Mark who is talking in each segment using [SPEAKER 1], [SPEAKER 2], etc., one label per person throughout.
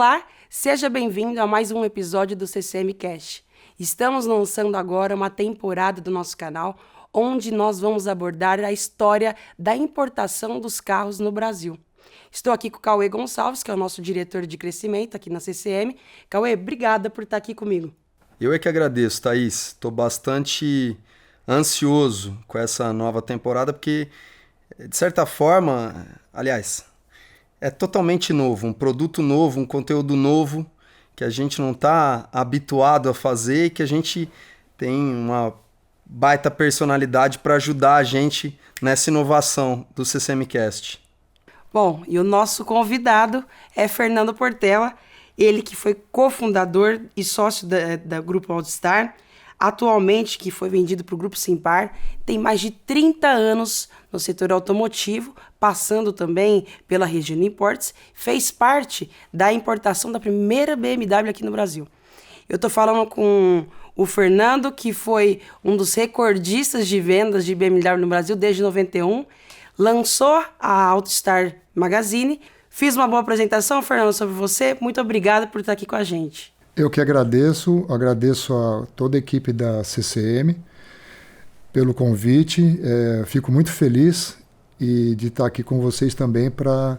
[SPEAKER 1] Olá, seja bem-vindo a mais um episódio do CCM Cast. Estamos lançando agora uma temporada do nosso canal, onde nós vamos abordar a história da importação dos carros no Brasil. Estou aqui com o Cauê Gonçalves, que é o nosso diretor de crescimento aqui na CCM. Cauê, obrigada por estar aqui comigo.
[SPEAKER 2] Eu é que agradeço, Thaís. Estou bastante ansioso com essa nova temporada, porque, de certa forma, aliás, é totalmente novo, um produto novo, um conteúdo novo, que a gente não está habituado a fazer e que a gente tem uma baita personalidade para ajudar a gente nessa inovação do CCMcast.
[SPEAKER 1] Bom, e o nosso convidado é Fernando Portela, ele que foi cofundador e sócio da Grupo Aldstar, atualmente que foi vendido para o Grupo Simpar, tem mais de 30 anos no setor automotivo, passando também pela Regina Imports, fez parte da importação da primeira BMW aqui no Brasil. Eu estou falando com o Fernando, que foi um dos recordistas de vendas de BMW no Brasil desde 91, lançou a Aldstar Magazine. Fiz uma boa apresentação, Fernando, sobre você. Muito obrigada por estar aqui com a gente.
[SPEAKER 3] Eu que agradeço a toda a equipe da CCM pelo convite. Fico muito feliz de estar aqui com vocês também para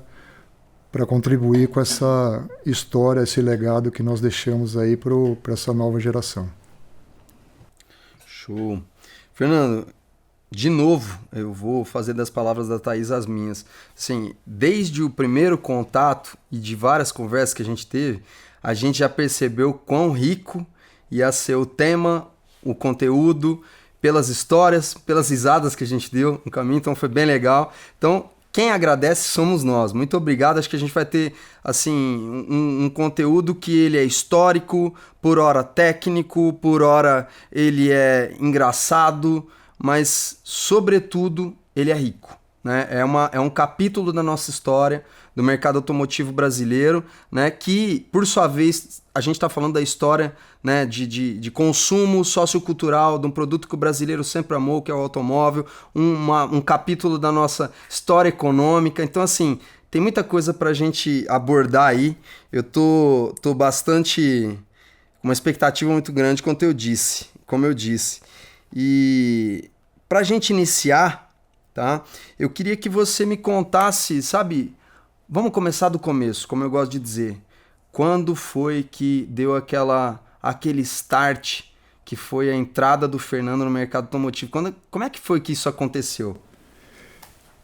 [SPEAKER 3] contribuir com essa história, esse legado que nós deixamos aí para essa nova geração.
[SPEAKER 2] Show. Fernando, de novo, eu vou fazer das palavras da Thaís as minhas. Assim, desde o primeiro contato e de várias conversas que a gente teve, a gente já percebeu quão rico ia ser o tema, o conteúdo, pelas histórias, pelas risadas que a gente deu no caminho, então foi bem legal. Então, quem agradece somos nós. Muito obrigado, acho que a gente vai ter assim, um conteúdo que ele é histórico, por hora técnico, por hora ele é engraçado, mas, sobretudo, ele é rico, né? É um capítulo da nossa história, do mercado automotivo brasileiro, né? Que, por sua vez, a gente está falando da história, né? de consumo sociocultural de um produto que o brasileiro sempre amou, que é o automóvel, um capítulo da nossa história econômica. Então, assim, tem muita coisa para a gente abordar aí. Eu tô bastante com uma expectativa muito grande, como eu disse. E para a gente iniciar, tá? Eu queria que você me contasse, sabe? Vamos começar do começo, como eu gosto de dizer. Quando foi que deu aquele start, que foi a entrada do Fernando no mercado automotivo? Como é que foi que isso aconteceu?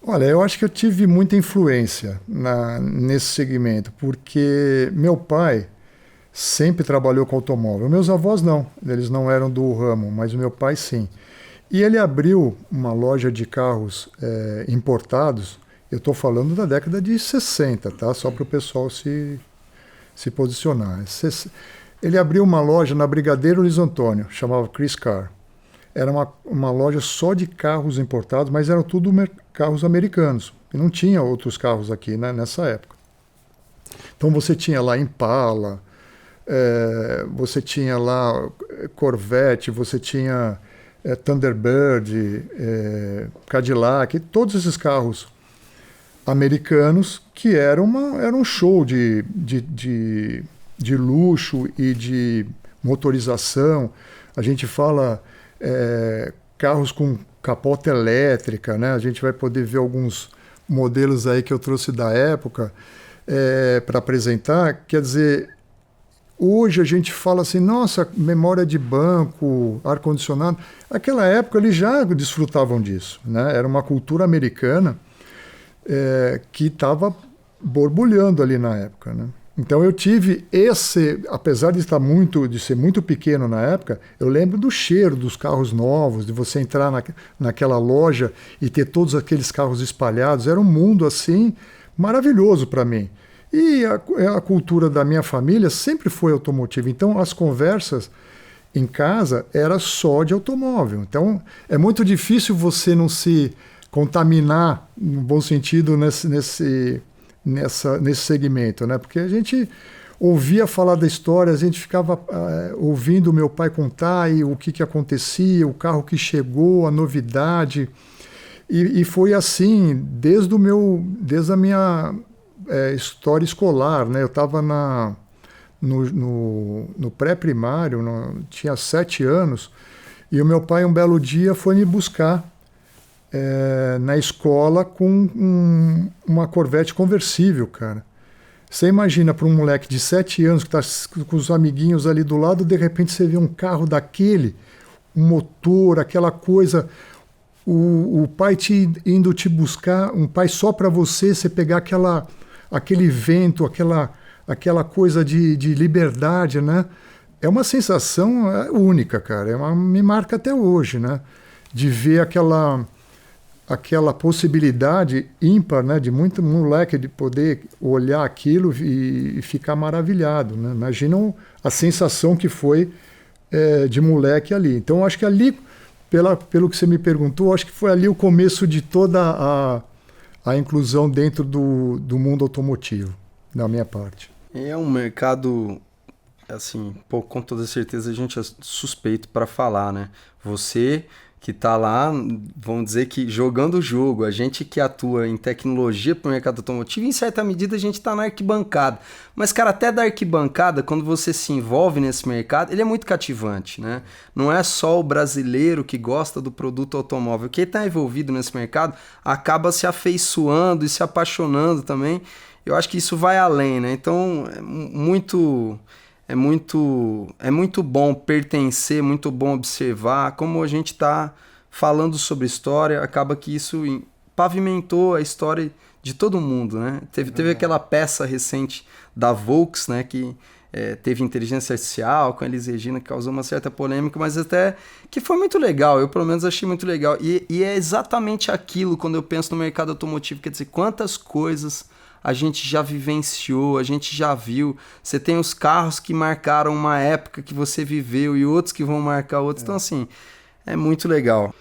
[SPEAKER 3] Olha, eu acho que eu tive muita influência nesse segmento, porque meu pai sempre trabalhou com automóvel. Meus avós não, eles não eram do ramo, mas o meu pai sim. E ele abriu uma loja de carros importados, eu estou falando da década de 60, tá? Só para o pessoal se posicionar. Ele abriu uma loja na Brigadeiro Luiz Antônio, chamava Chris Car. Era uma loja só de carros importados, mas eram tudo carros americanos. E não tinha outros carros aqui, né, nessa época. Então você tinha lá Impala, você tinha lá Corvette, você tinha Thunderbird, Cadillac, todos esses carros americanos que eram um show de luxo e de motorização. A gente fala carros com capota elétrica, né? A gente vai poder ver alguns modelos aí que eu trouxe da época para apresentar. Quer dizer, hoje a gente fala assim, nossa, memória de banco, ar-condicionado. Naquela época eles já desfrutavam disso, né? Era uma cultura americana que estava borbulhando ali na época, né? Então eu tive apesar de ser muito pequeno na época, eu lembro do cheiro dos carros novos, de você entrar naquela loja e ter todos aqueles carros espalhados. Era um mundo assim maravilhoso para mim. E a cultura da minha família sempre foi automotiva. Então as conversas em casa era só de automóvel. Então é muito difícil você não se contaminar, no bom sentido, nesse segmento, né? Porque a gente ouvia falar da história, a gente ficava ouvindo o meu pai contar e o que acontecia, o carro que chegou, a novidade. E foi assim desde a minha história escolar, né? Eu estava no pré-primário, tinha 7 anos, e o meu pai, um belo dia, foi me buscar na escola com uma Corvette conversível, cara. Você imagina para um moleque de 7 anos que está com os amiguinhos ali do lado, de repente você vê um carro daquele, um motor, aquela coisa, o pai indo te buscar, um pai só para você pegar aquele vento, aquela coisa de liberdade, né? É uma sensação única, cara. Me marca até hoje, né? De ver aquela possibilidade ímpar, né, de muito moleque de poder olhar aquilo e ficar maravilhado, né? Imaginam a sensação que foi de moleque ali. Então, acho que ali, pelo que você me perguntou, acho que foi ali o começo de toda a inclusão dentro do mundo automotivo, da minha parte.
[SPEAKER 2] É um mercado, assim, pô, com toda certeza a gente é suspeito para falar, né? Você que está lá, vamos dizer que jogando o jogo, a gente que atua em tecnologia para o mercado automotivo, em certa medida a gente está na arquibancada. Mas, cara, até da arquibancada, quando você se envolve nesse mercado, ele é muito cativante, né? Não é só o brasileiro que gosta do produto automóvel. Quem está envolvido nesse mercado acaba se afeiçoando e se apaixonando também. Eu acho que isso vai além, né? Então, é muito bom pertencer, muito bom observar. Como a gente está falando sobre história, acaba que isso pavimentou a história de todo mundo, né? Teve aquela peça recente da Volks, né, que teve inteligência artificial com a Elis Regina, que causou uma certa polêmica, mas até que foi muito legal. Eu, pelo menos, achei muito legal. E é exatamente aquilo, quando eu penso no mercado automotivo, quer dizer, quantas coisas a gente já vivenciou, a gente já viu. Você tem os carros que marcaram uma época que você viveu e outros que vão marcar outros. Então, assim, é muito legal.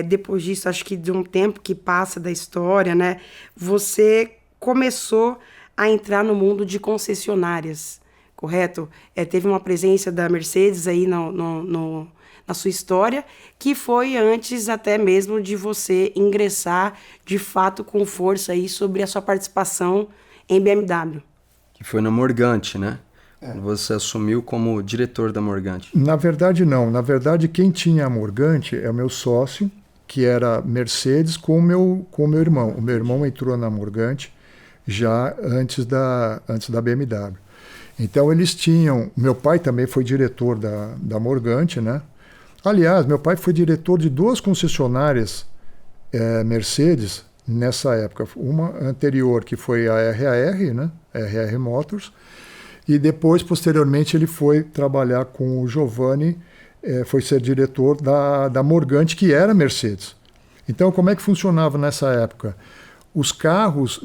[SPEAKER 1] Depois disso, acho que de um tempo que passa da história, né? Você começou a entrar no mundo de concessionárias, correto? Teve uma presença da Mercedes aí na sua história, que foi antes até mesmo de você ingressar de fato com força aí sobre a sua participação em BMW.
[SPEAKER 2] Que foi na Morgante, né? Você assumiu como diretor da Morgante.
[SPEAKER 3] Na verdade, não. Na verdade, quem tinha a Morgante é o meu sócio, que era Mercedes, com o meu irmão. O meu irmão entrou na Morgante já antes da BMW. Então, eles tinham... Meu pai também foi diretor da Morgante, né? Aliás, meu pai foi diretor de 2 concessionárias Mercedes nessa época. Uma anterior, que foi a RAR, né? RR Motors. E depois, posteriormente, ele foi trabalhar com o Giovanni, foi ser diretor da Morgante, que era Mercedes. Então, como é que funcionava nessa época? Os carros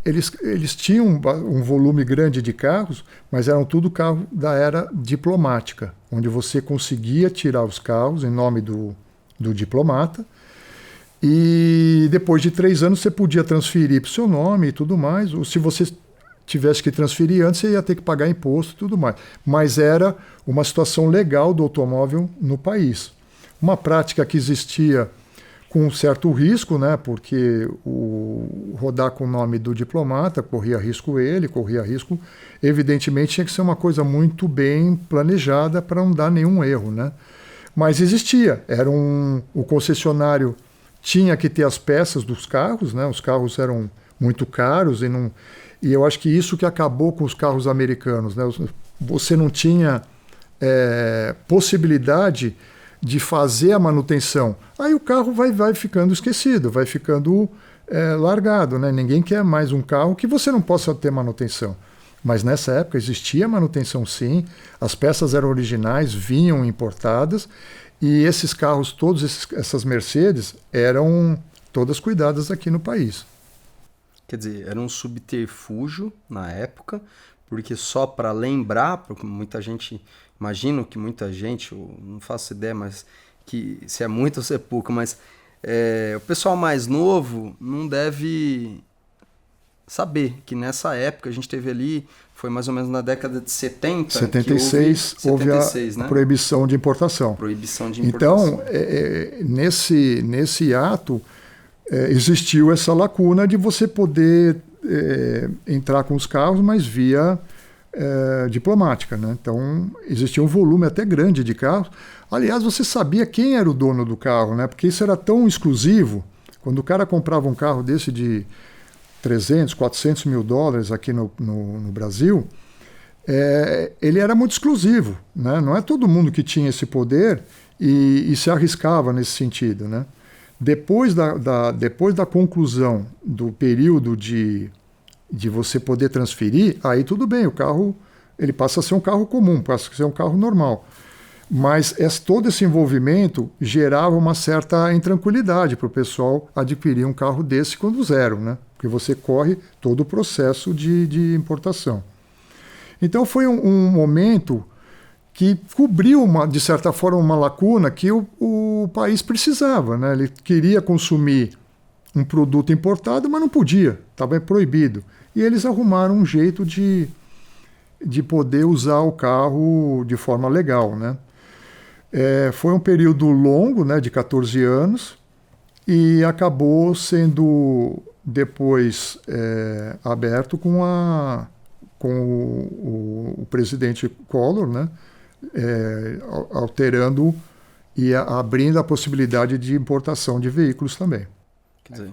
[SPEAKER 3] eles tinham um volume grande de carros, mas eram tudo carro da era diplomática, onde você conseguia tirar os carros em nome do diplomata, e depois de 3 anos você podia transferir para o seu nome e tudo mais, ou se você tivesse que transferir antes, você ia ter que pagar imposto e tudo mais. Mas era uma situação legal do automóvel no país. Uma prática que existia com um certo risco, né? Porque rodar com o nome do diplomata corria risco, evidentemente tinha que ser uma coisa muito bem planejada para não dar nenhum erro, né? Mas existia, o concessionário tinha que ter as peças dos carros, né? Os carros eram muito caros e eu acho que isso que acabou com os carros americanos, né? Você não tinha possibilidade de fazer a manutenção. Aí o carro vai ficando esquecido, vai ficando largado, né? Ninguém quer mais um carro que você não possa ter manutenção. Mas nessa época existia manutenção sim, as peças eram originais, vinham importadas, e esses carros, essas Mercedes, eram todas cuidadas aqui no país.
[SPEAKER 2] Quer dizer, era um subterfúgio na época, porque só para lembrar, porque muita gente... Imagino que muita gente, eu não faço ideia, mas que se é muito ou se é pouco, mas o pessoal mais novo não deve saber que nessa época a gente teve ali, foi mais ou menos na década de 70.
[SPEAKER 3] 76, houve a
[SPEAKER 2] né?
[SPEAKER 3] proibição de importação.
[SPEAKER 2] Proibição de importação.
[SPEAKER 3] Então, nesse ato, existiu essa lacuna de você poder entrar com os carros, mas via diplomática, né? Então, existia um volume até grande de carros. Aliás, você sabia quem era o dono do carro, né? Porque isso era tão exclusivo. Quando o cara comprava um carro desse de 300, 400 mil dólares aqui no Brasil, ele era muito exclusivo, né? Não é todo mundo que tinha esse poder e se arriscava nesse sentido, né? Depois da conclusão do período de você poder transferir, aí tudo bem, o carro ele passa a ser um carro comum, passa a ser um carro normal. Mas todo esse envolvimento gerava uma certa intranquilidade para o pessoal adquirir um carro desse quando zero, né? Porque você corre todo o processo de importação. Então foi um momento que cobriu, de certa forma, uma lacuna que o país precisava, né? Ele queria consumir um produto importado, mas não podia, estava proibido. E eles arrumaram um jeito de poder usar o carro de forma legal, né? Foi um período longo, né, de 14 anos, e acabou sendo depois aberto com o presidente Collor, né, alterando e abrindo a possibilidade de importação de veículos também.
[SPEAKER 2] Quer dizer,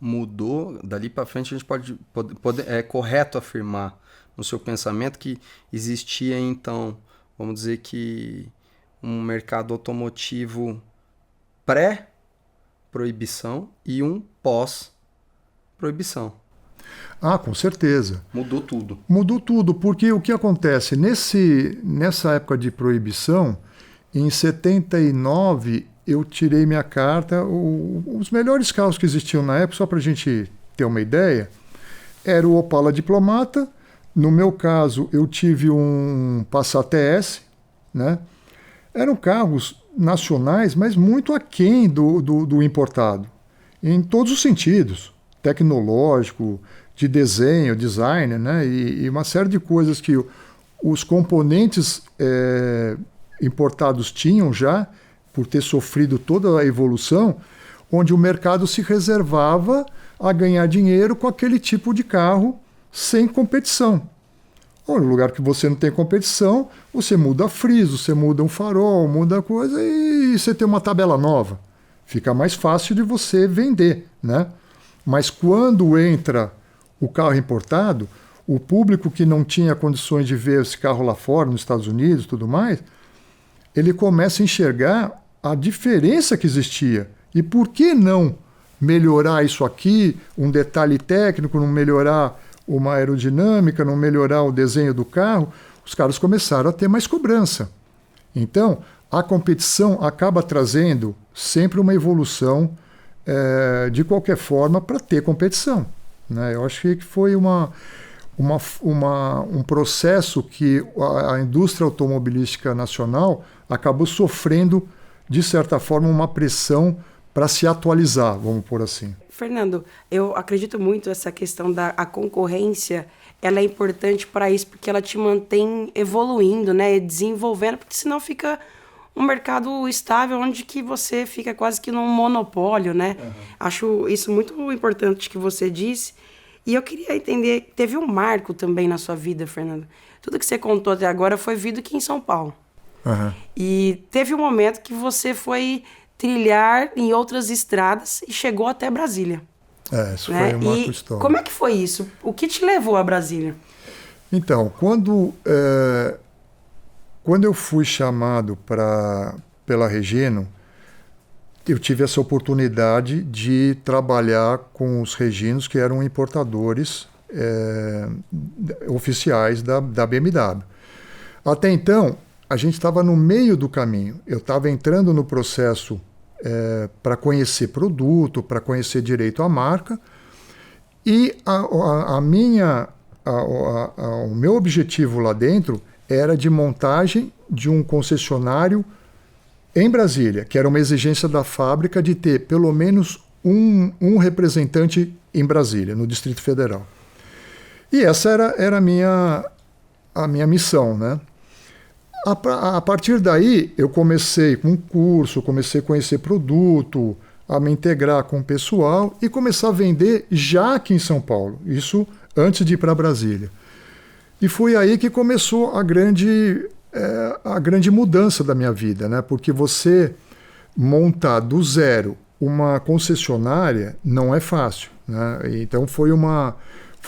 [SPEAKER 2] mudou, dali para frente a gente pode é correto afirmar no seu pensamento que existia então, vamos dizer que um mercado automotivo pré-proibição e um pós-proibição.
[SPEAKER 3] Ah, com certeza.
[SPEAKER 2] Mudou tudo.
[SPEAKER 3] Mudou tudo, porque o que acontece? Nessa época de proibição, em 79, eu tirei minha carta. Os melhores carros que existiam na época, só para a gente ter uma ideia, era o Opala Diplomata. No meu caso, eu tive um Passat TS, né? Eram carros nacionais, mas muito aquém do importado, em todos os sentidos, tecnológico, de desenho, design, né? E uma série de coisas que os componentes importados tinham já, por ter sofrido toda a evolução, onde o mercado se reservava a ganhar dinheiro com aquele tipo de carro sem competição. No lugar que você não tem competição, você muda friso, você muda um farol, muda coisa e você tem uma tabela nova. Fica mais fácil de você vender, né? Mas quando entra o carro importado, o público que não tinha condições de ver esse carro lá fora, nos Estados Unidos e tudo mais, ele começa a enxergar a diferença que existia. E por que não melhorar isso aqui, um detalhe técnico, não melhorar uma aerodinâmica, não melhorar o desenho do carro? Os caras começaram a ter mais cobrança. Então, a competição acaba trazendo sempre uma evolução, de qualquer forma, para ter competição, né? Eu acho que foi um processo que a indústria automobilística nacional acabou sofrendo, de certa forma, uma pressão para se atualizar, vamos pôr assim.
[SPEAKER 1] Fernando, eu acredito muito essa questão da concorrência, ela é importante para isso, porque ela te mantém evoluindo, né, desenvolvendo, porque senão fica um mercado estável onde que você fica quase que num monopólio, né? Uhum. Acho isso muito importante que você disse. E eu queria entender, teve um marco também na sua vida, Fernando. Tudo que você contou até agora foi vivido aqui em São Paulo. Uhum. E teve um momento que você foi trilhar em outras estradas e chegou até Brasília.
[SPEAKER 3] Isso, né? Foi uma marco histórico.
[SPEAKER 1] Como é que foi isso? O que te levou a Brasília?
[SPEAKER 3] Então, quando eu fui chamado pela Regino, eu tive essa oportunidade de trabalhar com os Reginos, que eram importadores oficiais da BMW. Até então, a gente estava no meio do caminho. Eu estava entrando no processo para conhecer produto, para conhecer direito à marca, e o meu objetivo lá dentro era de montagem de um concessionário em Brasília, que era uma exigência da fábrica de ter pelo menos um representante em Brasília, no Distrito Federal. E essa era a minha missão, né? A partir daí, eu comecei com um curso, comecei a conhecer produto, a me integrar com o pessoal e começar a vender já aqui em São Paulo. Isso antes de ir para Brasília. E foi aí que começou a grande mudança da minha vida, né? Porque você montar do zero uma concessionária não é fácil, né? Então foi um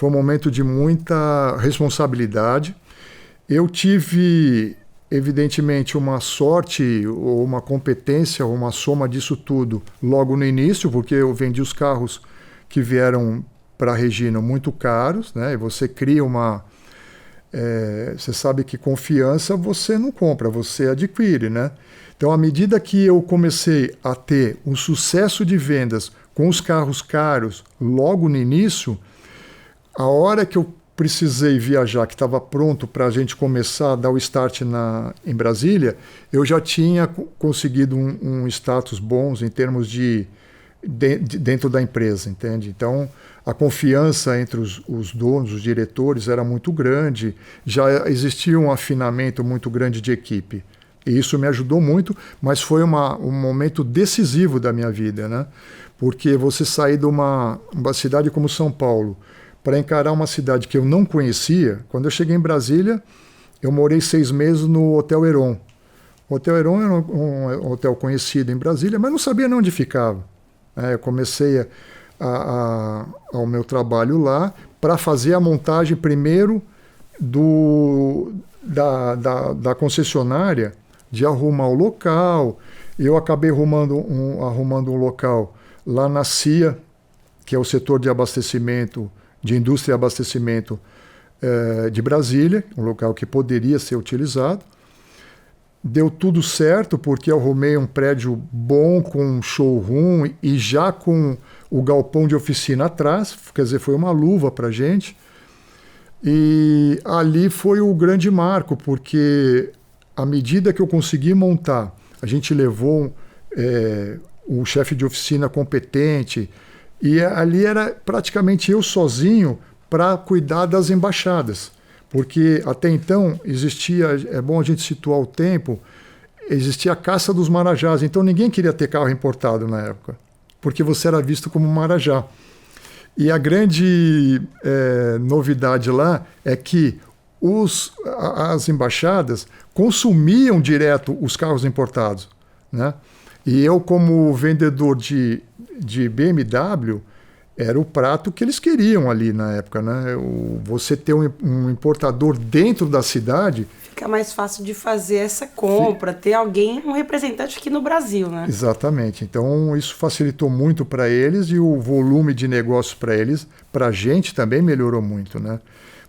[SPEAKER 3] momento de muita responsabilidade. Eu tive, evidentemente, uma sorte ou uma competência ou uma soma disso tudo logo no início, porque eu vendi os carros que vieram para a Regina muito caros, né? E você cria você sabe que confiança você não compra, você adquire, né? Então, à medida que eu comecei a ter um sucesso de vendas com os carros caros logo no início, a hora que eu precisei viajar, que estava pronto para a gente começar a dar o start em Brasília, eu já tinha conseguido um status bons em termos dentro da empresa, entende? Então, a confiança entre os donos, os diretores, era muito grande, já existia um afinamento muito grande de equipe. E isso me ajudou muito, mas foi um momento decisivo da minha vida, né? Porque você sair de uma cidade como São Paulo para encarar uma cidade que eu não conhecia, quando eu cheguei em Brasília, eu morei 6 meses no Hotel Heron. O Hotel Heron era um hotel conhecido em Brasília, mas não sabia nem onde ficava. Eu comecei ao meu trabalho lá para fazer a montagem primeiro da concessionária, de arrumar o local. Eu acabei arrumando um local lá na CIA, que é o setor de abastecimento, de indústria e abastecimento de Brasília, um local que poderia ser utilizado. Deu tudo certo, porque eu arrumei um prédio bom, com um showroom e já com o galpão de oficina atrás, quer dizer, foi uma luva para a gente. E ali foi o grande marco, porque à medida que eu consegui montar, a gente levou um chefe de oficina competente, e ali era praticamente eu sozinho para cuidar das embaixadas. Porque até então existia, é bom a gente situar o tempo, existia a caça dos marajás, então ninguém queria ter carro importado na época, porque você era visto como marajá. E a grande novidade lá é que as embaixadas consumiam direto os carros importados, né? E eu, como vendedor de BMW, era o prato que eles queriam ali na época, né? Você ter um importador dentro da cidade...
[SPEAKER 1] Fica mais fácil de fazer essa compra, ter um representante aqui no Brasil, né?
[SPEAKER 3] Exatamente. Então, isso facilitou muito para eles, e o volume de negócios para eles, para a gente também melhorou muito, né?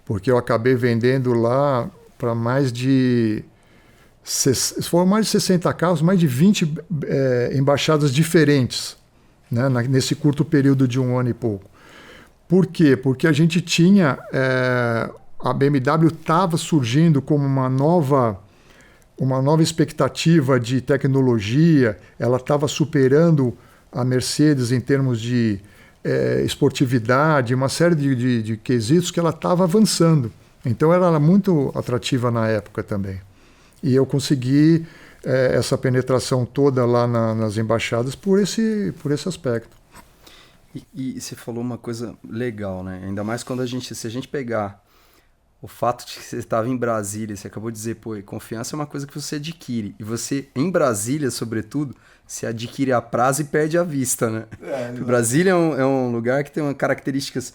[SPEAKER 3] Porque eu acabei vendendo lá para foram mais de 60 carros, mais de 20 embaixadas diferentes, né, nesse curto período de 1 ano e pouco. Por quê? Porque a gente tinha... a BMW estava surgindo como uma nova expectativa de tecnologia, ela estava superando a Mercedes em termos de esportividade, uma série de quesitos que ela estava avançando. Então ela era muito atrativa na época também. E eu consegui essa penetração toda lá nas embaixadas por esse aspecto.
[SPEAKER 2] E você falou uma coisa legal, né? Ainda mais quando se a gente pegar o fato de que você estava em Brasília, você acabou de dizer, confiança é uma coisa que você adquire. E você, em Brasília, sobretudo, se adquire a prazo e perde a vista, né? Brasília é um lugar que tem características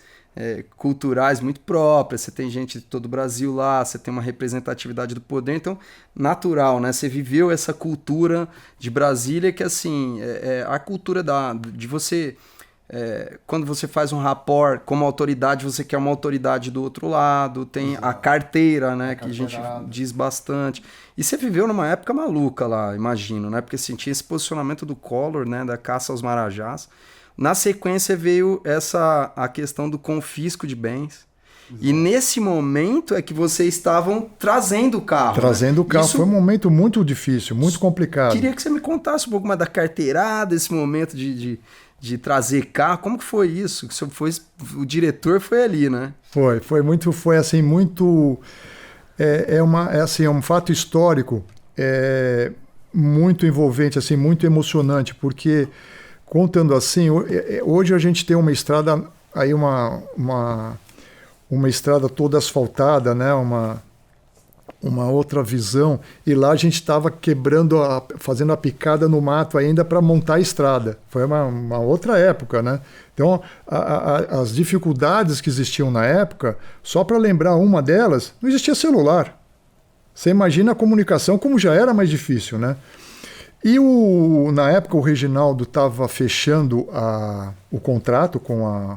[SPEAKER 2] culturais muito próprias, você tem gente de todo o Brasil lá, você tem uma representatividade do poder, então, natural, né? Você viveu essa cultura de Brasília que, assim, a cultura de você... quando você faz um rapport como autoridade, você quer uma autoridade do outro lado, tem a carteira, né, que a gente diz bastante. E você viveu numa época maluca lá, imagino, né, porque assim, tinha esse posicionamento do Collor, né, da caça aos marajás. Na sequência veio a questão do confisco de bens. Exato. E nesse momento é que vocês estavam trazendo o carro.
[SPEAKER 3] Trazendo o carro. Isso foi um momento muito difícil, muito complicado.
[SPEAKER 2] Queria que você me contasse um pouco mais da carteirada, esse momento de trazer carro. Como que foi isso? O diretor foi ali, né? Foi
[SPEAKER 3] assim, muito... É um fato histórico, muito envolvente, assim, muito emocionante, porque, contando assim, hoje a gente tem uma estrada, aí uma estrada toda asfaltada, né? Uma outra visão, e lá a gente estava fazendo a picada no mato ainda para montar a estrada. Foi uma outra época, né? Então, as dificuldades que existiam na época, só para lembrar uma delas, não existia celular. Você imagina a comunicação como já era mais difícil, né? E na época o Reginaldo estava fechando o contrato com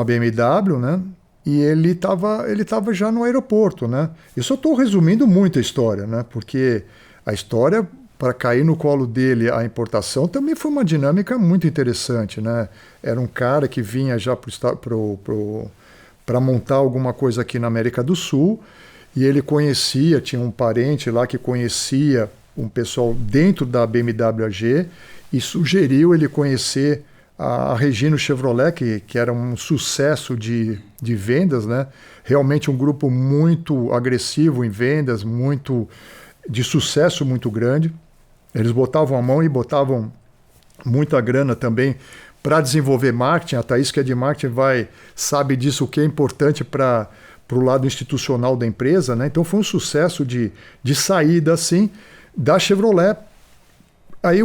[SPEAKER 3] a BMW, né? E ele estava já no aeroporto, né? Isso eu estou resumindo muito a história, né? Porque a história, para cair no colo dele a importação, também foi uma dinâmica muito interessante, né? Era um cara que vinha já para montar alguma coisa aqui na América do Sul, e ele tinha um parente lá que conhecia um pessoal dentro da BMW AG e sugeriu ele conhecer a Regino Chevrolet, que era um sucesso de vendas, né? Realmente um grupo muito agressivo em vendas, de sucesso muito grande. Eles botavam a mão e botavam muita grana também para desenvolver marketing. A Thaís, que é de marketing, sabe disso, o que é importante para o lado institucional da empresa, né? Então foi um sucesso de saída assim da Chevrolet. Aí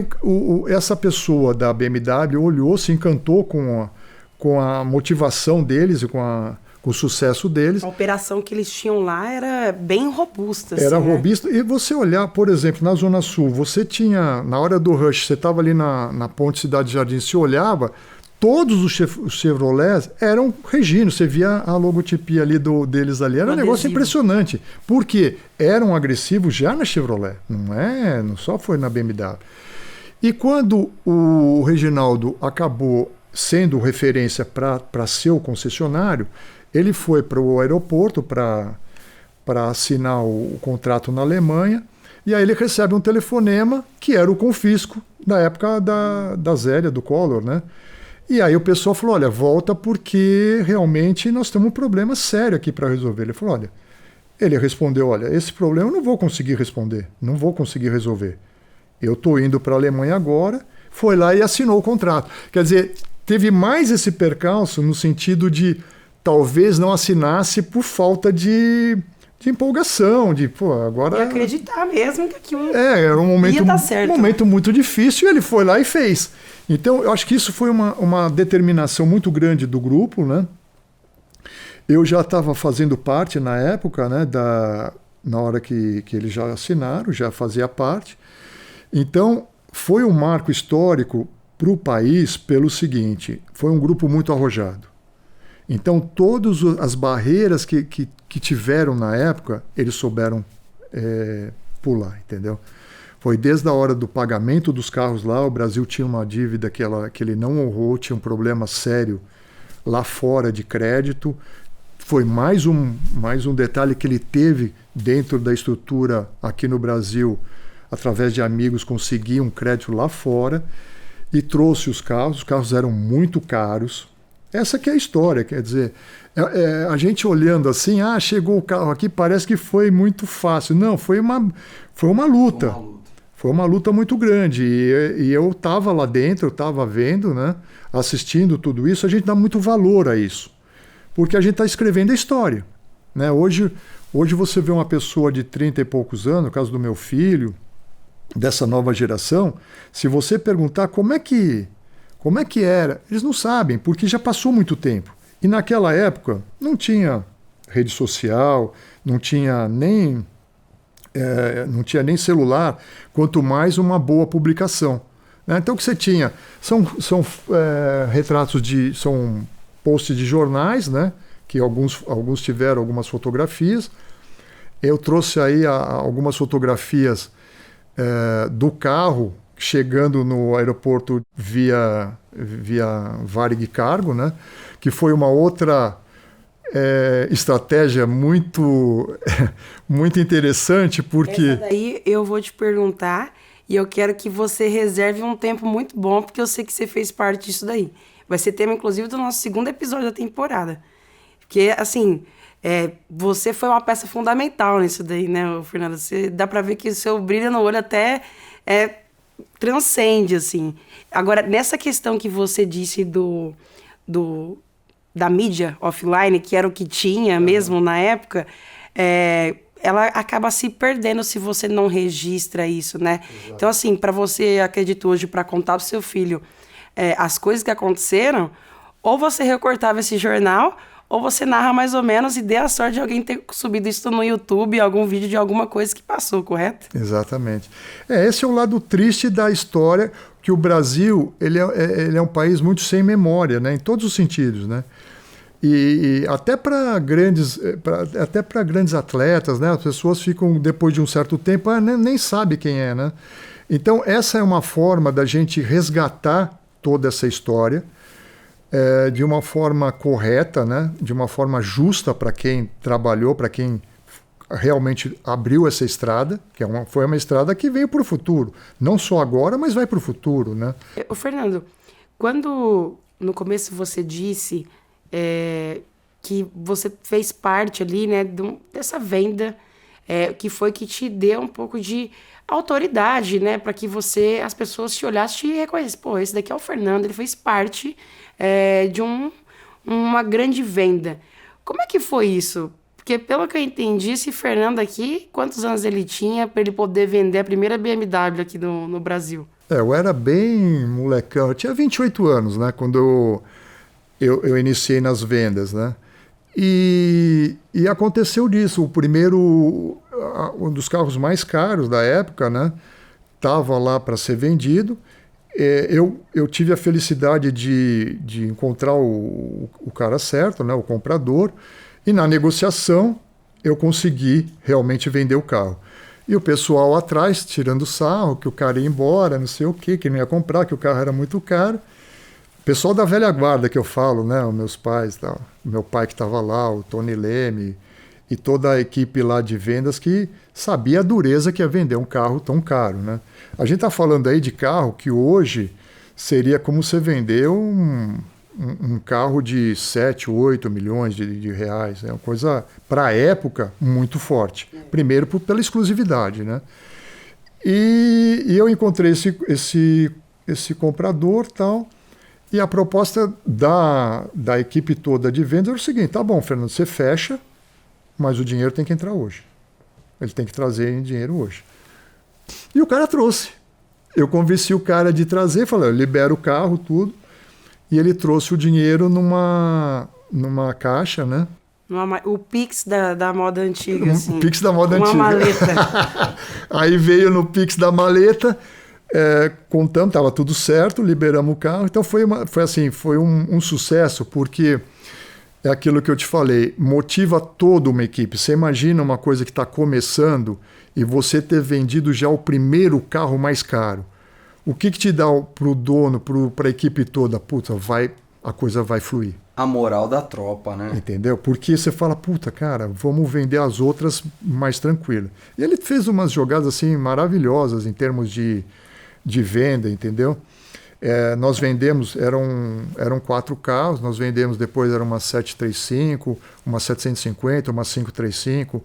[SPEAKER 3] essa pessoa da BMW olhou, se encantou com a motivação deles e com o sucesso deles.
[SPEAKER 1] A operação que eles tinham lá era bem robusta.
[SPEAKER 3] Era
[SPEAKER 1] assim,
[SPEAKER 3] robusta. Né? E você olhar, por exemplo, na Zona Sul, você tinha, na hora do rush, você estava ali na Ponte Cidade Jardim, se olhava, todos os Chevrolets eram Regino. Você via a logotipia ali deles ali. Era um negócio impressionante. Porque eram agressivos já na Chevrolet. Não só foi na BMW. E quando o Reginaldo acabou sendo referência para ser o concessionário, ele foi para o aeroporto para assinar o contrato na Alemanha, e aí ele recebe um telefonema que era o confisco da época da Zélia, do Collor, né? E aí o pessoal falou, olha, volta porque realmente nós temos um problema sério aqui para resolver. Ele respondeu, olha, esse problema eu não vou conseguir responder, não vou conseguir resolver. Eu estou indo para a Alemanha agora, foi lá e assinou o contrato. Quer dizer, teve mais esse percalço no sentido de talvez não assinasse por falta de empolgação, agora...
[SPEAKER 1] E acreditar mesmo que aquilo
[SPEAKER 3] era um momento,
[SPEAKER 1] ia dar certo.
[SPEAKER 3] Um momento muito difícil, e ele foi lá e fez. Então, eu acho que isso foi uma determinação muito grande do grupo, né? Eu já estava fazendo parte na época, né, na hora que eles já assinaram, já fazia parte. Então, foi um marco histórico para o país pelo seguinte, foi um grupo muito arrojado. Então, todas as barreiras que tiveram na época, eles souberam pular, entendeu? Foi desde a hora do pagamento dos carros lá, o Brasil tinha uma dívida que ele não honrou, tinha um problema sério lá fora de crédito. Foi mais um detalhe que ele teve dentro da estrutura aqui no Brasil, através de amigos, conseguir um crédito lá fora e trouxe os carros eram muito caros. Essa que é a história, quer dizer, a gente olhando assim, chegou o carro aqui, parece que foi muito fácil. Não, foi uma luta. Foi uma luta muito grande. E eu estava lá dentro, eu estava vendo, né, assistindo tudo isso, a gente dá muito valor a isso. Porque a gente está escrevendo a história. Né? Hoje você vê uma pessoa de 30 e poucos anos, no caso do meu filho, dessa nova geração, se você perguntar como é que era, eles não sabem, porque já passou muito tempo. E naquela época não tinha rede social, não tinha nem celular, quanto mais uma boa publicação. Né? Então o que você tinha são retratos são posts de jornais, né? Que alguns tiveram algumas fotografias. Eu trouxe aí algumas fotografias do carro chegando no aeroporto via Varig Cargo, né? Que foi uma outra estratégia muito, muito interessante, porque...
[SPEAKER 1] Essa daí eu vou te perguntar e eu quero que você reserve um tempo muito bom, porque eu sei que você fez parte disso daí. Vai ser tema, inclusive, do nosso segundo episódio da temporada. Porque, assim, você foi uma peça fundamental nisso daí, né, Fernando? Dá pra ver que o seu brilho no olho até transcende, assim. Agora, nessa questão que você disse da mídia offline, que era o que tinha mesmo na época, ela acaba se perdendo se você não registra isso, né? Exato. Então, assim, para você, acredito hoje, para contar pro seu filho as coisas que aconteceram, ou você recortava esse jornal, ou você narra mais ou menos e dê a sorte de alguém ter subido isso no YouTube, algum vídeo de alguma coisa que passou, correto?
[SPEAKER 3] Exatamente. Esse é o lado triste da história, que o Brasil ele é um país muito sem memória, né? Em todos os sentidos, né? E até para grandes atletas, né? As pessoas ficam, depois de um certo tempo, nem sabe quem é, né? Então, essa é uma forma da gente resgatar toda essa história de uma forma correta, né? De uma forma justa para quem trabalhou, para quem realmente abriu essa estrada, que foi uma estrada que veio para o futuro. Não só agora, mas vai para o futuro, né?
[SPEAKER 1] Ô, Fernando, quando no começo você disse que você fez parte ali, né, dessa venda, que foi que te deu um pouco de autoridade, né, para que as pessoas te olhassem e reconhecessem, pô, esse daqui é o Fernando, ele fez parte de uma grande venda. Como é que foi isso? Porque pelo que eu entendi, esse Fernando aqui, quantos anos ele tinha para ele poder vender a primeira BMW aqui no Brasil?
[SPEAKER 3] Eu era bem molecão, eu tinha 28 anos, né, quando eu iniciei nas vendas, né? E aconteceu disso. Um dos carros mais caros da época, né? Estava lá para ser vendido. Eu tive a felicidade de encontrar o cara certo, né? O comprador. E na negociação eu consegui realmente vender o carro. E o pessoal atrás tirando sarro, que o cara ia embora, não sei o quê, que não ia comprar, que o carro era muito caro. Pessoal da velha guarda que eu falo, né? Os meus pais, tá? Meu pai que estava lá, o Tony Leme e toda a equipe lá de vendas que sabia a dureza que ia vender um carro tão caro, né? A gente está falando aí de carro que hoje seria como você vender um carro de 7, 8 milhões de reais. É uma coisa, para a época, muito forte. Primeiro pela exclusividade, né? E eu encontrei esse comprador e tal. E a proposta da equipe toda de vendas era o seguinte: tá bom, Fernando, você fecha, mas o dinheiro tem que entrar hoje. Ele tem que trazer dinheiro hoje. E o cara trouxe. Eu convenci o cara de trazer, falei, eu libero o carro, tudo. E ele trouxe o dinheiro numa caixa, né?
[SPEAKER 1] O Pix da moda antiga, assim.
[SPEAKER 3] O Pix da moda antiga.
[SPEAKER 1] Uma maleta.
[SPEAKER 3] Aí veio no Pix da maleta. Contamos, estava tudo certo, liberamos o carro. Então foi um sucesso, porque é aquilo que eu te falei, motiva toda uma equipe. Você imagina uma coisa que está começando e você ter vendido já o primeiro carro mais caro. O que te dá para o dono, para a equipe toda? Puta, a coisa vai fluir.
[SPEAKER 2] A moral da tropa, né?
[SPEAKER 3] Entendeu? Porque você fala, puta, cara, vamos vender as outras mais tranquilo. E ele fez umas jogadas assim maravilhosas em termos de venda, entendeu? Nós vendemos, eram 4 carros, nós vendemos depois, era uma 735, uma 750, uma 535,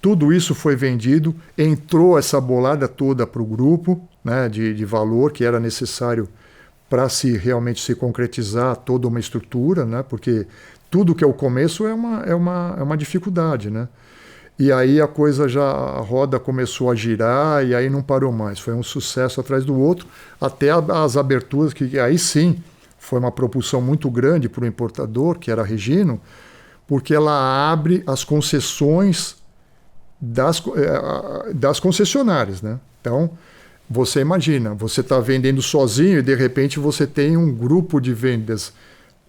[SPEAKER 3] tudo isso foi vendido, entrou essa bolada toda para o grupo, né, de valor que era necessário para realmente se concretizar toda uma estrutura, né, porque tudo que é o começo é uma dificuldade, né? E aí a roda começou a girar e aí não parou mais. Foi um sucesso atrás do outro, até as aberturas, que aí sim foi uma propulsão muito grande para o importador, que era a Regino, porque ela abre as concessões das concessionárias, né? Então, você imagina, você está vendendo sozinho e de repente você tem um grupo de vendas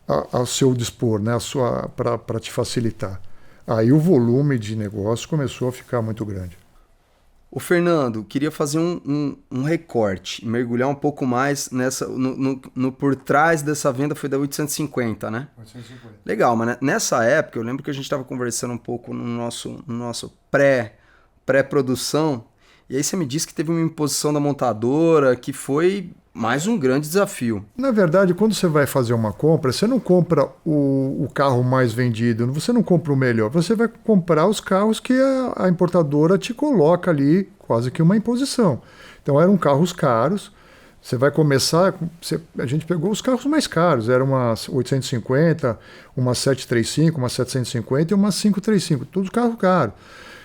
[SPEAKER 3] ao seu dispor, né? Para te facilitar. Aí o volume de negócio começou a ficar muito grande.
[SPEAKER 2] Ô Fernando, queria fazer um recorte, mergulhar um pouco mais no por trás dessa venda. Foi da 850, né? 850. Legal, mas nessa época, eu lembro que a gente estava conversando um pouco no nosso pré-produção, e aí você me disse que teve uma imposição da montadora, que foi mais um grande desafio.
[SPEAKER 3] Na verdade, quando você vai fazer uma compra, você não compra o carro mais vendido, você não compra o melhor, você vai comprar os carros que a importadora te coloca ali, quase que uma imposição. Então eram carros caros, Você vai começar... a gente pegou os carros mais caros. Era uma 850, uma 735, uma 750 e uma 535. Tudo carro caro.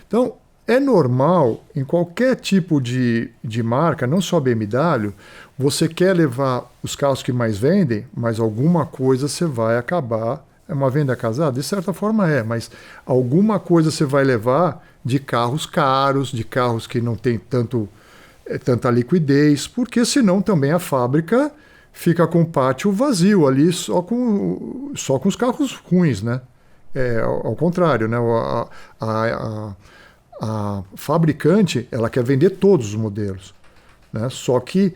[SPEAKER 3] Então, é normal, em qualquer tipo de marca, não só BMW, você quer levar os carros que mais vendem, mas alguma coisa você vai acabar... É uma venda casada? De certa forma mas alguma coisa você vai levar de carros caros, de carros que não tem tanta liquidez, porque senão também a fábrica fica com o pátio vazio ali só com os carros ruins, né? Ao contrário, né? A fabricante, ela quer vender todos os modelos, né? Só que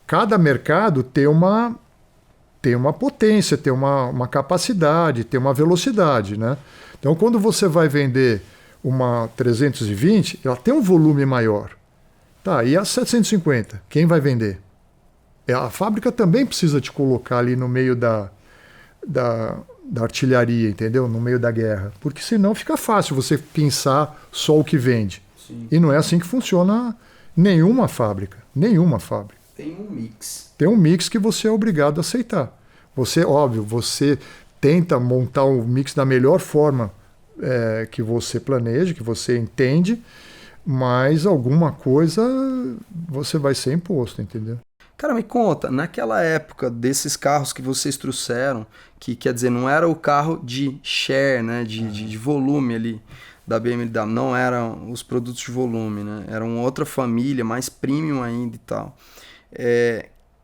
[SPEAKER 3] cada mercado tem uma potência, tem uma capacidade, tem uma velocidade, né? Então, quando você vai vender uma 320, ela tem um volume maior. Tá, e a 750? Quem vai vender? A fábrica também precisa te colocar ali no meio da artilharia, entendeu? No meio da guerra. Porque senão fica fácil você pensar só o que vende.
[SPEAKER 2] Sim.
[SPEAKER 3] E não é assim que funciona nenhuma fábrica. Nenhuma fábrica.
[SPEAKER 2] Tem um mix.
[SPEAKER 3] Tem um mix que você é obrigado a aceitar. Você tenta montar o mix da melhor forma que você planeja, que você entende, mas alguma coisa você vai ser imposto, entendeu?
[SPEAKER 2] Cara, me conta, naquela época desses carros que vocês trouxeram, que quer dizer, não era o carro de share, né, de volume ali da BMW, não eram os produtos de volume, né, eram outra família, mais premium ainda e tal.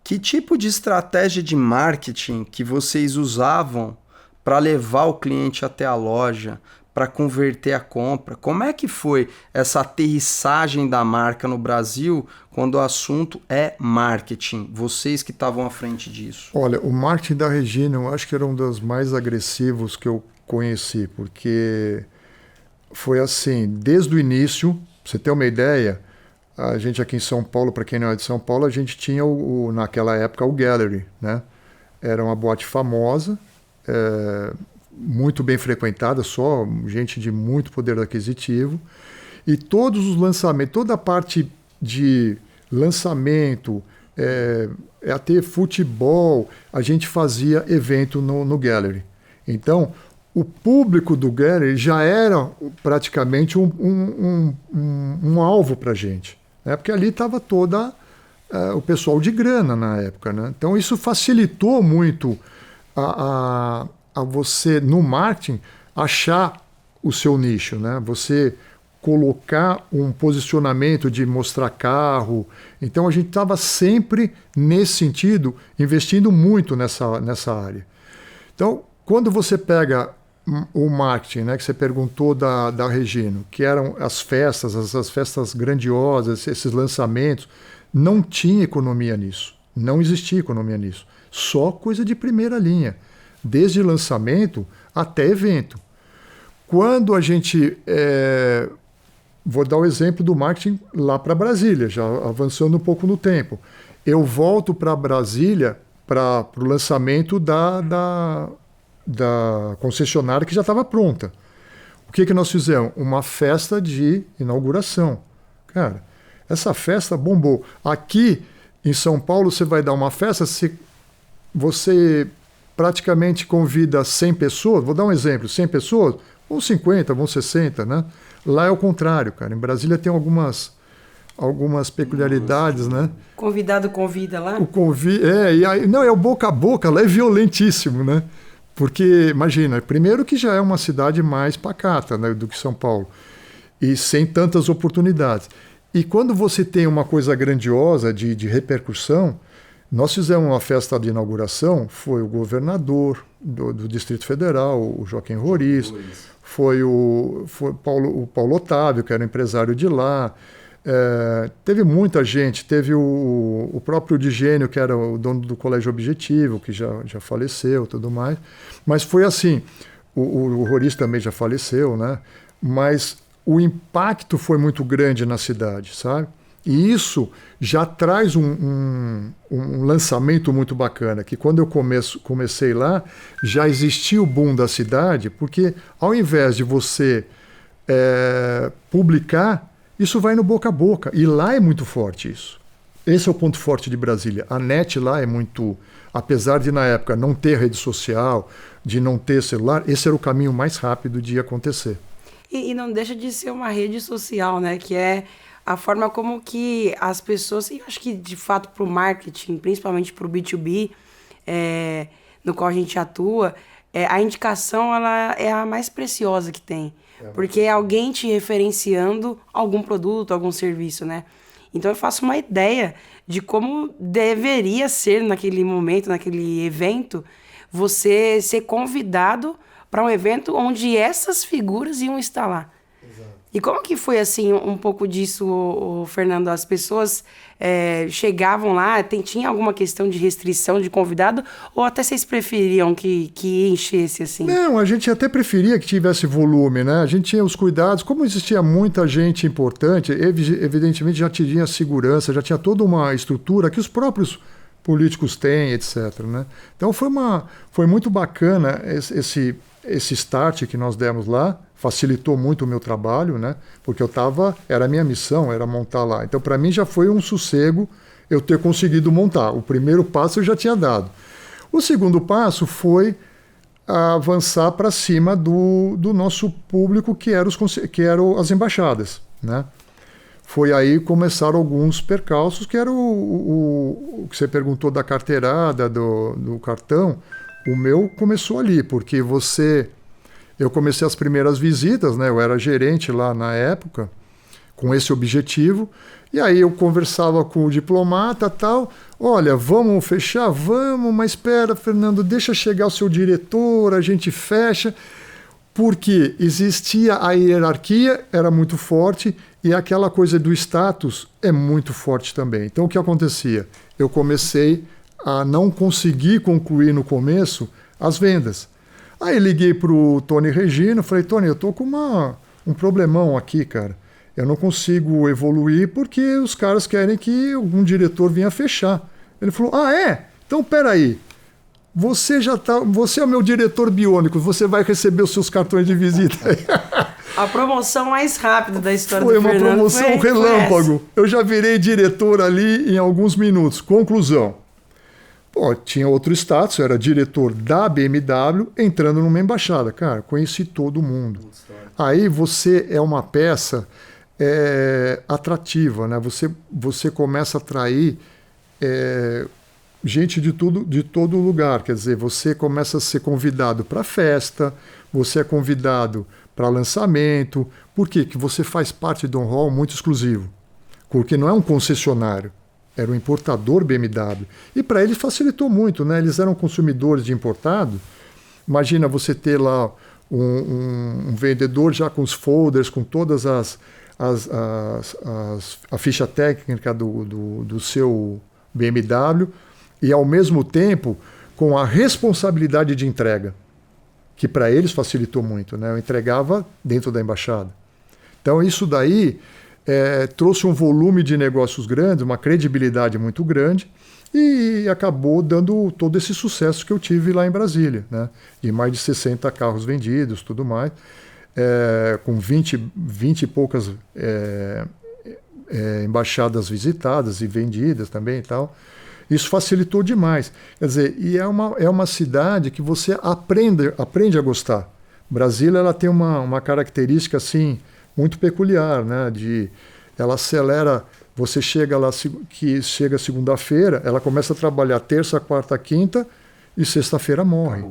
[SPEAKER 2] Que tipo de estratégia de marketing que vocês usavam para levar o cliente até a loja, para converter a compra? Como é que foi essa aterrissagem da marca no Brasil quando o assunto é marketing? Vocês que estavam à frente disso.
[SPEAKER 3] Olha, o marketing da Regina eu acho que era um dos mais agressivos que eu conheci, porque foi assim, desde o início, pra você ter uma ideia, a gente aqui em São Paulo, para quem não é de São Paulo, a gente tinha naquela época o Gallery, né? Era uma boate famosa, muito bem frequentada, só gente de muito poder aquisitivo, e todos os lançamentos, toda a parte de lançamento, até futebol, a gente fazia evento no Gallery. Então, o público do Gallery já era praticamente um alvo para a gente, né? Porque ali estava toda o pessoal de grana na época, né? Então, isso facilitou muito a você, no marketing, achar o seu nicho, né? Você colocar um posicionamento de mostrar carro. Então, a gente estava sempre, nesse sentido, investindo muito nessa área. Então, quando você pega o marketing, né, que você perguntou da Regina, que eram as festas, as festas grandiosas, esses lançamentos, não tinha economia nisso. Não existia economia nisso. Só coisa de primeira linha. Desde lançamento até evento. Quando a gente... vou dar o exemplo do marketing lá para Brasília, já avançando um pouco no tempo. Eu volto para Brasília para o lançamento da concessionária que já estava pronta. O que nós fizemos? Uma festa de inauguração. Cara, essa festa bombou. Aqui em São Paulo, você vai dar uma festa, você praticamente convida 100 pessoas, vou dar um exemplo, 100 pessoas, vão 50, vão 60, né? Lá é o contrário, cara. Em Brasília tem algumas peculiaridades, né?
[SPEAKER 1] Convidado convida lá?
[SPEAKER 3] É o boca a boca, lá é violentíssimo, né? Porque, imagina, primeiro que já é uma cidade mais pacata, né, do que São Paulo, e sem tantas oportunidades. E quando você tem uma coisa grandiosa de repercussão, nós fizemos uma festa de inauguração, foi o governador do Distrito Federal, o Joaquim Roriz, foi o Paulo Otávio, que era empresário de lá, teve muita gente, teve o próprio Digênio, que era o dono do Colégio Objetivo, que já faleceu e tudo mais, mas foi assim, o Roriz também já faleceu, né? Mas o impacto foi muito grande na cidade, sabe? E isso já traz um lançamento muito bacana, que quando eu comecei lá, já existia o boom da cidade, porque ao invés de você publicar, isso vai no boca a boca. E lá é muito forte isso. Esse é o ponto forte de Brasília. A net lá é muito... Apesar de, na época, não ter rede social, de não ter celular, esse era o caminho mais rápido de acontecer.
[SPEAKER 1] E não deixa de ser uma rede social, né? Que é a forma como que as pessoas... E eu acho que, de fato, para o marketing, principalmente para o B2B, no qual a gente atua, a indicação ela é a mais preciosa que tem. Porque é alguém te referenciando algum produto, algum serviço, né? Então eu faço uma ideia de como deveria ser naquele momento, naquele evento, você ser convidado para um evento onde essas figuras iam estar lá. Exato. E como que foi, assim, um pouco disso, Fernando? As pessoas chegavam lá, tinha alguma questão de restrição de convidado, ou até vocês preferiam que enchesse, assim?
[SPEAKER 3] Não, a gente até preferia que tivesse volume, né? A gente tinha os cuidados, como existia muita gente importante, evidentemente já tinha segurança, já tinha toda uma estrutura que os próprios políticos têm, etc., né? Então foi muito bacana esse start que nós demos lá, facilitou muito o meu trabalho, né? Porque era a minha missão, era montar lá. Então, para mim, já foi um sossego eu ter conseguido montar. O primeiro passo eu já tinha dado. O segundo passo foi avançar para cima do nosso público, que eram as embaixadas, né? Foi aí que começaram alguns percalços, que era o que você perguntou da carteirada, do cartão. O meu começou ali, porque eu comecei as primeiras visitas, né? Eu era gerente lá na época, com esse objetivo, e aí eu conversava com o diplomata e tal, olha, vamos fechar? Vamos, mas espera, Fernando, deixa chegar o seu diretor, a gente fecha, porque existia a hierarquia, era muito forte, e aquela coisa do status é muito forte também. Então o que acontecia? Eu comecei a não conseguir concluir no começo as vendas. Aí liguei pro Tony Regino, falei, Tony, eu tô com um problemão aqui, cara. Eu não consigo evoluir porque os caras querem que algum diretor venha fechar. Ele falou, então peraí, você é o meu diretor biônico, você vai receber os seus cartões de visita.
[SPEAKER 1] A promoção mais rápida da história
[SPEAKER 3] foi
[SPEAKER 1] do Fernando.
[SPEAKER 3] Foi uma promoção relâmpago. Eu já virei diretor ali em alguns minutos. Conclusão. Tinha outro status, eu era diretor da BMW, entrando numa embaixada. Cara, conheci todo mundo. Aí você é uma peça atrativa, né? Você começa a atrair gente de todo lugar. Quer dizer, você começa a ser convidado para festa, você é convidado para lançamento. Por quê? Porque você faz parte de um hall muito exclusivo. Porque não é um concessionário. Era um importador BMW. E para eles facilitou muito, né? Eles eram consumidores de importado. Imagina você ter lá um vendedor já com os folders, com todas a ficha técnica do seu BMW e, ao mesmo tempo, com a responsabilidade de entrega, que para eles facilitou muito, né? Eu entregava dentro da embaixada. Então, isso daí trouxe um volume de negócios grande, uma credibilidade muito grande e acabou dando todo esse sucesso que eu tive lá em Brasília, né? De mais de 60 carros vendidos, tudo mais, com 20 e poucas embaixadas visitadas e vendidas também e tal. Isso facilitou demais. Quer dizer, e é uma cidade que você aprende a gostar. Brasília ela tem uma característica assim muito peculiar, né? Ela acelera, você chega lá, chega segunda-feira, ela começa a trabalhar terça, quarta, quinta e sexta-feira morre.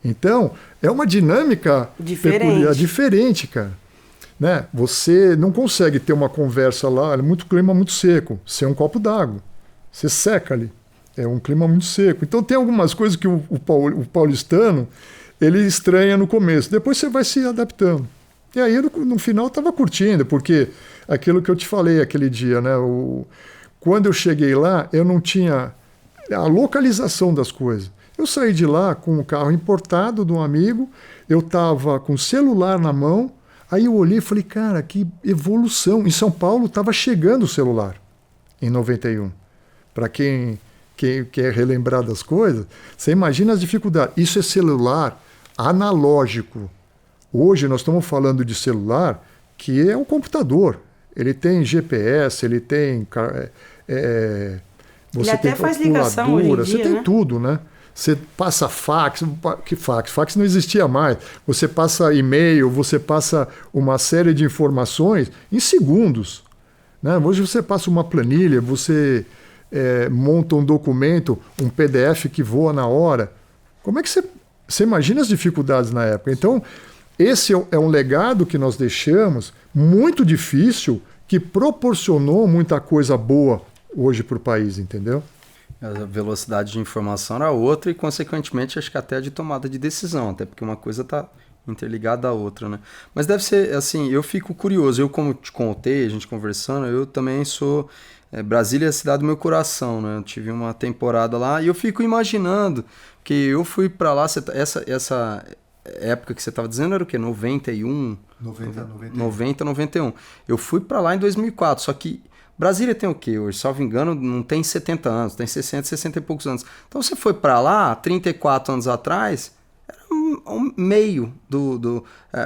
[SPEAKER 3] Então, é uma dinâmica peculiar, diferente, cara. Né? Você não consegue ter uma conversa lá, clima muito seco, sem um copo d'água. Você seca ali. É um clima muito seco. Então tem algumas coisas que o paulistano ele estranha no começo. Depois você vai se adaptando. E aí no final eu estava curtindo, porque aquilo que eu te falei aquele dia, né? Quando eu cheguei lá, eu não tinha a localização das coisas. Eu saí de lá com um carro importado de um amigo, eu estava com o celular na mão, aí eu olhei e falei, cara, que evolução. Em São Paulo estava chegando o celular, em 91. Para quem quer relembrar das coisas, você imagina as dificuldades. Isso é celular analógico. Hoje nós estamos falando de celular que é um computador. Ele tem GPS, ele tem Você
[SPEAKER 1] Ele até
[SPEAKER 3] tem
[SPEAKER 1] faz ligação hoje em dia,
[SPEAKER 3] você tem
[SPEAKER 1] né?
[SPEAKER 3] tudo, né? Você passa fax, que fax? Fax não existia mais. Você passa e-mail, você passa uma série de informações em segundos, né? Hoje você passa uma planilha, você monta um documento, um PDF que voa na hora. Como é que você imagina as dificuldades na época? Então, esse é um legado que nós deixamos, muito difícil, que proporcionou muita coisa boa hoje para o país, entendeu?
[SPEAKER 2] A velocidade de informação era outra e, consequentemente, acho que até a de tomada de decisão, até porque uma coisa está interligada à outra, né? Mas deve ser, assim, eu fico curioso. Eu, como te contei, a gente conversando, eu também sou... Brasília é a cidade do meu coração, né? Eu tive uma temporada lá e eu fico imaginando que eu fui para lá, essa época que você estava dizendo era o quê? 91? 90, 91. Eu fui para lá em 2004, só que Brasília tem o quê hoje? Salvo engano, não tem 70 anos, tem 60 e poucos anos. Então você foi para lá, 34 anos atrás, era um meio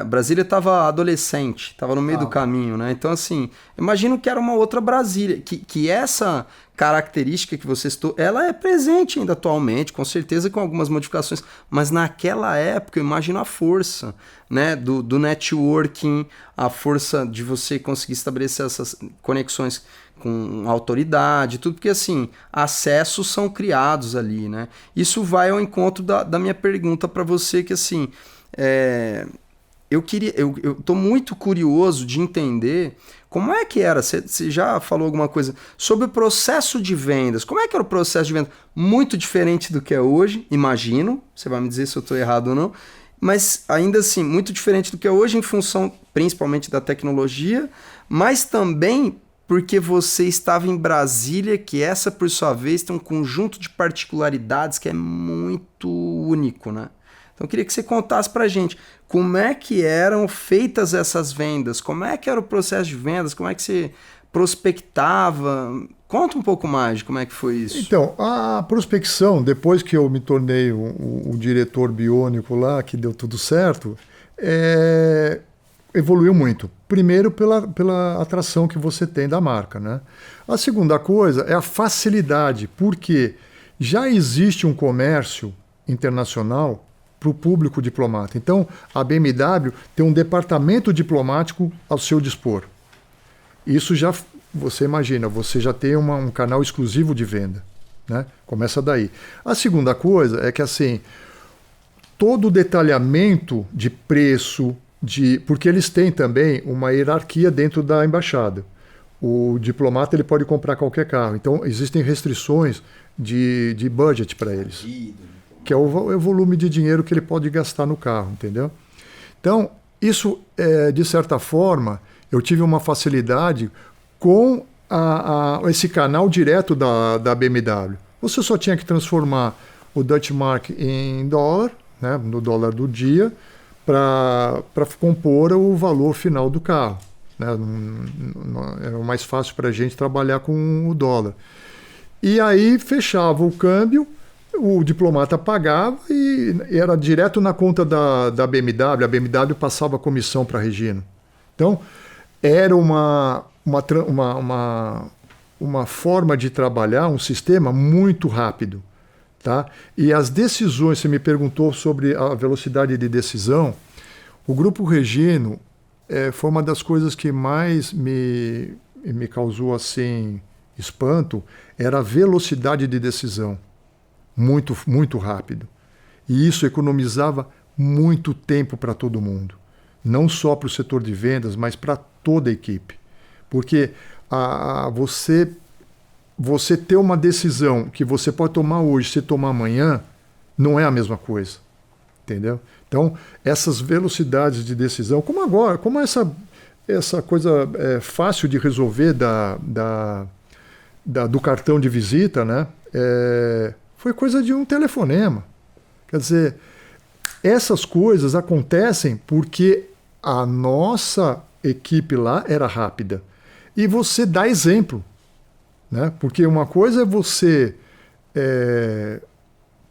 [SPEAKER 2] Brasília estava adolescente, estava no meio do caminho, né? Então, assim, imagino que era uma outra Brasília, que essa característica que você citou, ela é presente ainda atualmente, com certeza com algumas modificações, mas naquela época eu imagino a força, né, do networking, a força de você conseguir estabelecer essas conexões com autoridade, tudo, porque assim, acessos são criados ali, né? Isso vai ao encontro da minha pergunta para você, que assim, eu tô muito curioso de entender como é que era. Você já falou alguma coisa sobre o processo de vendas? Como é que era o processo de vendas? Muito diferente do que é hoje, imagino. Você vai me dizer se eu estou errado ou não. Mas ainda assim, muito diferente do que é hoje, em função principalmente da tecnologia, mas também porque você estava em Brasília, que essa, por sua vez, tem um conjunto de particularidades que é muito único, né? Então eu queria que você contasse pra gente como é que eram feitas essas vendas, como é que era o processo de vendas, como é que você prospectava. Conta um pouco mais de como é que foi isso.
[SPEAKER 3] Então, a prospecção, depois que eu me tornei o diretor biônico lá, que deu tudo certo, evoluiu muito. Primeiro pela atração que você tem da marca, né? A segunda coisa é a facilidade, porque já existe um comércio internacional para o público diplomata. Então, a BMW tem um departamento diplomático ao seu dispor. Isso já, você imagina, você já tem um canal exclusivo de venda, né? Começa daí. A segunda coisa é que, assim, todo o detalhamento de preço, porque eles têm também uma hierarquia dentro da embaixada. O diplomata ele pode comprar qualquer carro. Então, existem restrições de budget para eles, que é o volume de dinheiro que ele pode gastar no carro, entendeu? Então, isso, de certa forma, eu tive uma facilidade com esse canal direto da BMW. Você só tinha que transformar o Dutch Mark em dólar, né, no dólar do dia, para compor o valor final do carro, né? Era mais fácil para a gente trabalhar com o dólar. E aí fechava o câmbio, o diplomata pagava e era direto na conta da BMW. A BMW passava a comissão para a Regina. Então, era uma forma de trabalhar, um sistema muito rápido. Tá? E as decisões, você me perguntou sobre a velocidade de decisão, o Grupo Regino foi uma das coisas que mais me causou assim, espanto, era a velocidade de decisão, muito, muito rápido. E isso economizava muito tempo para todo mundo, não só para o setor de vendas, mas para toda a equipe. Porque você ter uma decisão que você pode tomar hoje, se tomar amanhã, não é a mesma coisa, entendeu? Então, essas velocidades de decisão, como agora, como essa coisa fácil de resolver do cartão de visita, né? Foi coisa de um telefonema. Quer dizer, essas coisas acontecem porque a nossa equipe lá era rápida. E você dá exemplo. Né? Porque uma coisa é você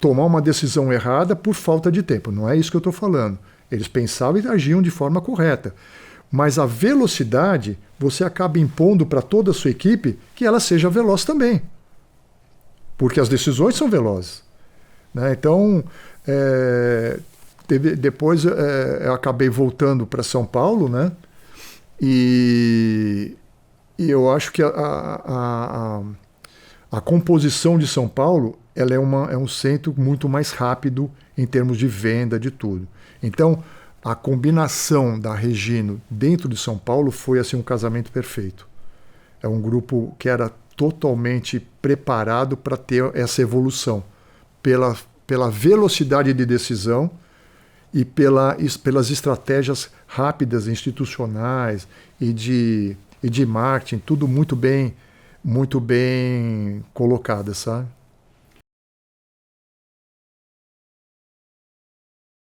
[SPEAKER 3] tomar uma decisão errada por falta de tempo. Não é isso que eu estou falando. Eles pensavam e agiam de forma correta. Mas a velocidade, você acaba impondo para toda a sua equipe que ela seja veloz também. Porque as decisões são velozes. Né? Então, depois eu acabei voltando para São Paulo, né? E eu acho que a composição de São Paulo ela é um centro muito mais rápido em termos de venda, de tudo. Então, a combinação da Regino dentro de São Paulo foi assim um casamento perfeito. É um grupo que era totalmente preparado para ter essa evolução, pela velocidade de decisão e pelas estratégias rápidas, institucionais e de marketing, tudo muito bem colocado, sabe?